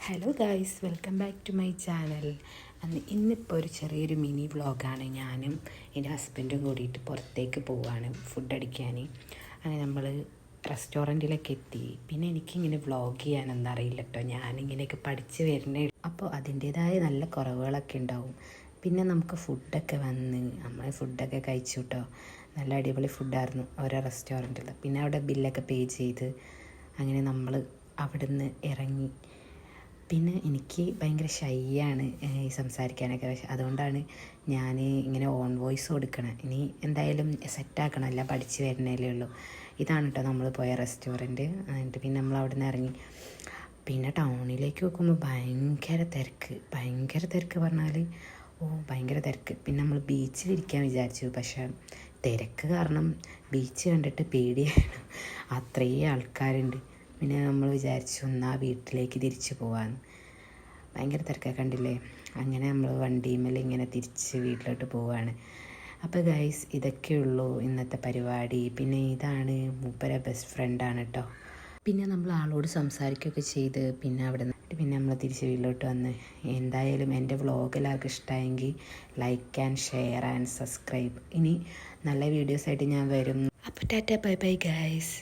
Hello guys, welcome back to my channel. ഇന്നിപ്പോൾ ഒരു ചെറിയൊരു മിനി വ്ളോഗാണ്. ഞാനും എൻ്റെ ഹസ്ബൻഡും കൂടിയിട്ട് പുറത്തേക്ക് പോവുകയാണ് ഫുഡ് അടിക്കാൻ. അങ്ങനെ നമ്മൾ റെസ്റ്റോറൻറ്റിലൊക്കെ എത്തി. പിന്നെ എനിക്കിങ്ങനെ വ്ളോഗ് ചെയ്യാനൊന്നും അറിയില്ല കേട്ടോ, ഞാനിങ്ങനെയൊക്കെ പഠിച്ച് വരുന്നേ. അപ്പോൾ അതിൻ്റേതായ നല്ല കുറവുകളൊക്കെ ഉണ്ടാവും. പിന്നെ നമുക്ക് ഫുഡൊക്കെ വന്ന് നമ്മൾ ഫുഡൊക്കെ കഴിച്ചു കേട്ടോ. നല്ല അടിപൊളി ഫുഡായിരുന്നു ഓരോ റെസ്റ്റോറൻറ്റിൽ. പിന്നെ അവിടെ ബില്ലൊക്കെ പേ ചെയ്ത് അങ്ങനെ നമ്മൾ അവിടുന്ന് ഇറങ്ങി. പിന്നെ എനിക്ക് ഭയങ്കര ഷൈയാണ് ഈ സംസാരിക്കാനൊക്കെ, അതുകൊണ്ടാണ് ഞാൻ ഇങ്ങനെ ഓൺ വോയിസ് കൊടുക്കണം. ഇനി എന്തായാലും സെറ്റാക്കണം, എല്ലാം പഠിച്ച് വരുന്നതല്ലേ ഉള്ളൂ. ഇതാണ് കേട്ടോ നമ്മൾ പോയ റെസ്റ്റോറൻറ്റ്. എന്നിട്ട് പിന്നെ നമ്മൾ അവിടെ നിന്ന് ഇറങ്ങി. പിന്നെ ടൗണിലേക്ക് നോക്കുമ്പോൾ ഭയങ്കര തിരക്ക് പറഞ്ഞാൽ ഭയങ്കര തിരക്ക്. പിന്നെ നമ്മൾ ബീച്ചിലിരിക്കാൻ വിചാരിച്ചു, പക്ഷേ തിരക്ക് കാരണം ബീച്ച് കണ്ടിട്ട് പേടിയാണ്, അത്രയും ആൾക്കാരുണ്ട്. പിന്നെ നമ്മൾ വിചാരിച്ചു എന്നാൽ വീട്ടിലേക്ക് തിരിച്ചു പോകാമെന്ന്. ഭയങ്കര തിരക്കൊക്കെ കണ്ടില്ലേ. അങ്ങനെ നമ്മൾ വണ്ടിമേൽ ഇങ്ങനെ തിരിച്ച് വീട്ടിലോട്ട് പോവുകയാണ്. അപ്പോൾ ഗൈസ്, ഇതൊക്കെയുള്ളൂ ഇന്നത്തെ പരിപാടി. പിന്നെ ഇതാണ് മൂപ്പരെ ബെസ്റ്റ് ഫ്രണ്ടാണ് കേട്ടോ. പിന്നെ നമ്മൾ ആളോട് സംസാരിക്കുകയൊക്കെ ചെയ്ത് പിന്നെ അവിടെ നിന്ന് പിന്നെ നമ്മൾ തിരിച്ച് വീട്ടിലോട്ട് വന്ന്. എന്തായാലും എൻ്റെ വ്ളോഗ് എല്ലാവർക്കും ഇഷ്ടമായെങ്കിൽ like and share and subscribe. ഇനി നല്ല വീഡിയോസായിട്ട് ഞാൻ വരും. അപ്പോൾ ടാറ്റ, ബൈ ബൈ ഗൈസ്.